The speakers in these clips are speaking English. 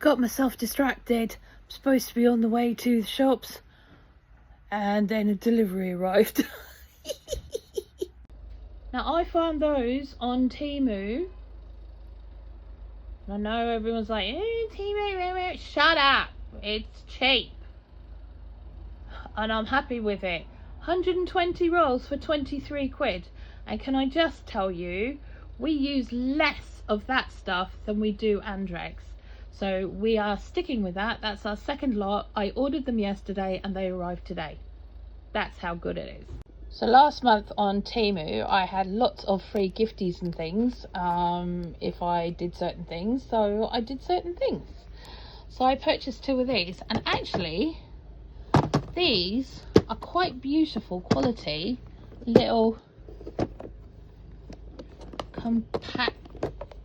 got myself distracted. I'm supposed to be on the way to the shops, and then a delivery arrived. Now I found those on Temu. I know everyone's like, Temu, shut up, it's cheap. And I'm happy with it. 120 rolls for 23 quid. And can I just tell you, we use less of that stuff than we do Andrex. So we are sticking with that. That's our second lot. I ordered them yesterday and they arrived today. That's how good it is. So last month on Temu, I had lots of free gifties and things if I did certain things. So I did certain things. So I purchased 2 of these. And actually, these are quite beautiful quality little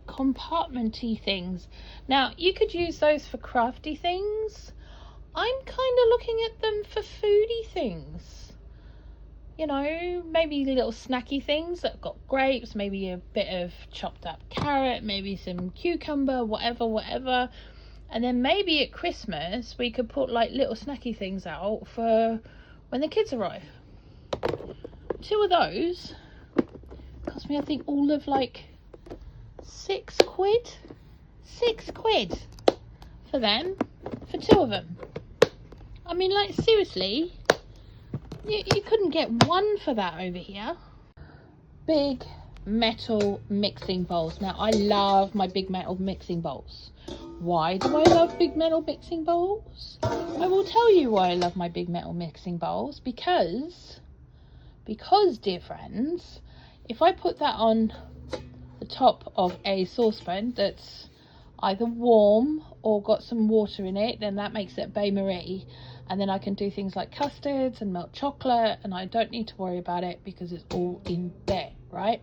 compartmenty things. Now you could use those for crafty things. I'm kind of looking at them for foodie things, you know, maybe little snacky things that got grapes, maybe a bit of chopped up carrot, maybe some cucumber, whatever. And then maybe at Christmas we could put like little snacky things out for when the kids arrive. 2 of those cost me, I think, all of like 6 quid. 6 quid for them, for 2 of them. I mean, like, seriously, you couldn't get 1 for that over here. Big metal mixing bowls. Now I love my big metal mixing bowls. Why do I love big metal mixing bowls? I will tell you why I love my big metal mixing bowls. Because, dear friends, if I put that on the top of a saucepan that's either warm or got some water in it, then that makes it bain-marie, and then I can do things like custards and melt chocolate, and I don't need to worry about it because it's all in there, right?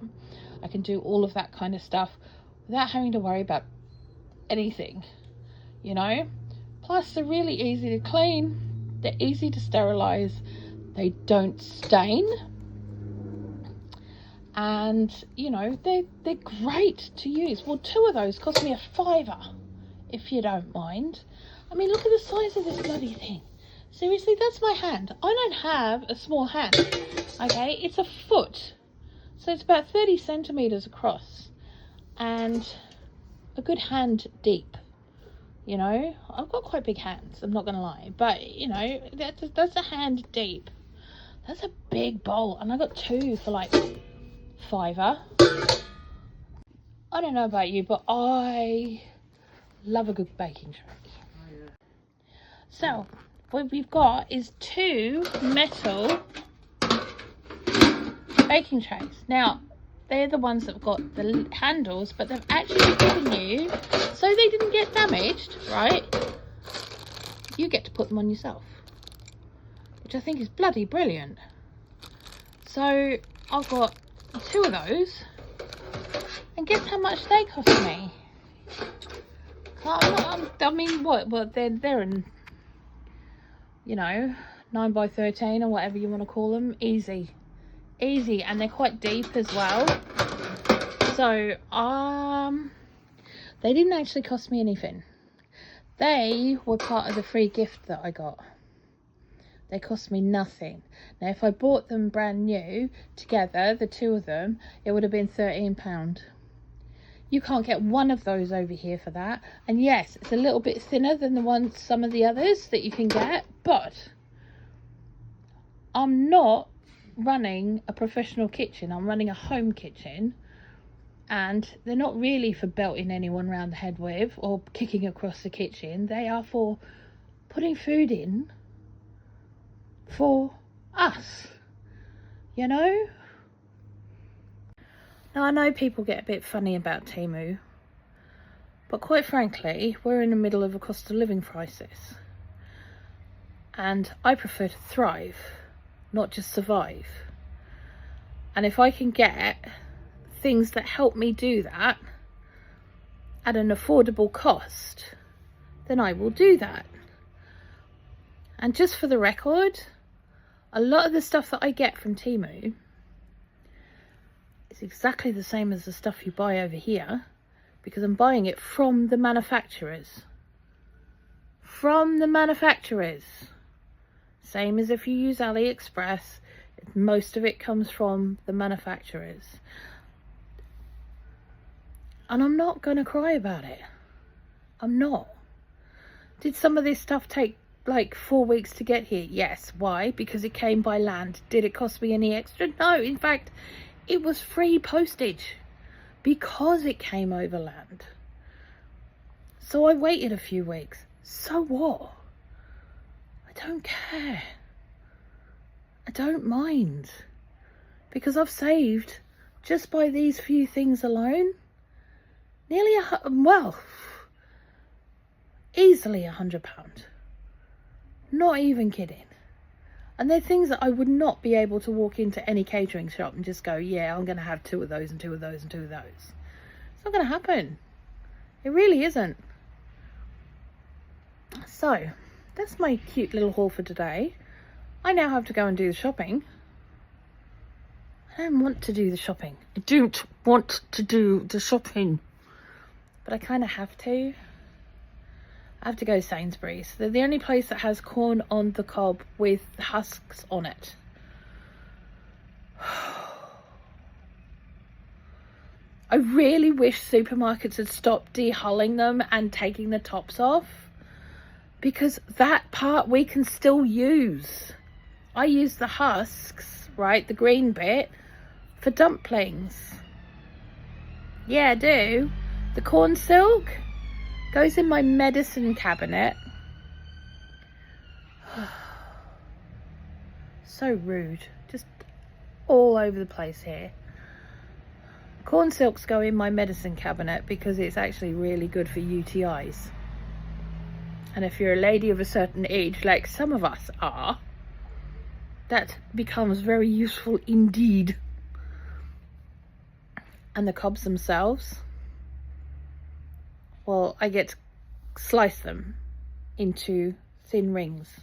I can do all of that kind of stuff without having to worry about anything, you know. Plus they're really easy to clean, they're easy to sterilize, they don't stain, and you know, they're great to use. Well, 2 of those cost me a £5, if you don't mind. I mean, look at the size of this bloody thing. Seriously, that's my hand. I don't have a small hand, okay? It's a foot, so it's about 30 centimeters across and a good hand deep. You know, I've got quite big hands, I'm not gonna lie, but you know, that's a hand deep. That's a big bowl, and I got 2 for like £5. I don't know about you, but I love a good baking tray. So what we've got is 2 metal baking trays. Now they're the ones that have got the handles, but they've actually given you, so they didn't get damaged, right? You get to put them on yourself, which I think is bloody brilliant. So I've got 2 of those, and guess how much they cost me? I mean, what? Well, they're in, you know, 9x13 or whatever you want to call them. Easy, and they're quite deep as well. So they didn't actually cost me anything. They were part of the free gift that I got. They cost me nothing. Now if I bought them brand new together, the 2 of them, it would have been £13. You can't get 1 of those over here for that. And yes, it's a little bit thinner than some of the others that you can get, but I'm not running a professional kitchen. I'm running a home kitchen, and they're not really for belting anyone around the head with or kicking across the kitchen. They are for putting food in for us, you know. Now I know people get a bit funny about Temu, but quite frankly, we're in the middle of a cost of living crisis, and I prefer to thrive, not just survive. And if I can get things that help me do that at an affordable cost, then I will do that. And just for the record, a lot of the stuff that I get from Temu is exactly the same as the stuff you buy over here, because I'm buying it from the manufacturers. from the manufacturers. Same as if you use AliExpress, most of it comes from the manufacturers. And I'm not going to cry about it. I'm not. Did some of this stuff take like 4 weeks to get here? Yes. Why? Because it came by land. Did it cost me any extra? No. In fact, it was free postage because it came over land. So I waited a few weeks. So what? I don't care. I don't mind. Because I've saved, just by these few things alone, nearly easily £100. Not even kidding. And they're things that I would not be able to walk into any catering shop and just go, yeah, I'm going to have 2 of those and 2 of those and 2 of those. It's not going to happen. It really isn't. So, that's my cute little haul for today. I now have to go and do the shopping. I don't want to do the shopping. I don't want to do the shopping. But I kind of have to. I have to go to Sainsbury's. They're the only place that has corn on the cob with husks on it. I really wish supermarkets had stopped dehulling them and taking the tops off, because that part we can still use. I use the husks, right, the green bit, for dumplings. Yeah, I do. The corn silk goes in my medicine cabinet. So rude. Just all over the place here. Corn silks go in my medicine cabinet because it's actually really good for UTIs. And if you're a lady of a certain age, like some of us are, that becomes very useful indeed. And the cobs themselves, well, I get to slice them into thin rings.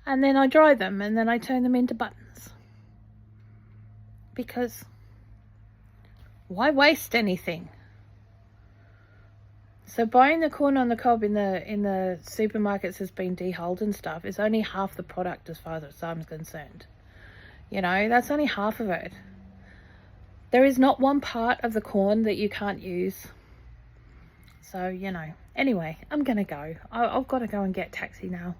And then I dry them and then I turn them into buttons. Because why waste anything? So buying the corn on the cob in the supermarkets has been dehulled and stuff. It's only half the product as far as I'm concerned. You know, that's only half of it. There is not one part of the corn that you can't use. So, you know. Anyway, I'm going to go. I've got to go and get a taxi now.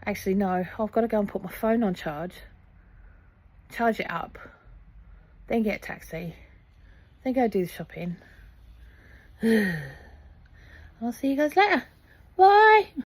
Actually, no. I've got to go and put my phone on charge. Charge it up. Then get a taxi. Then go do the shopping. I'll see you guys later. Bye.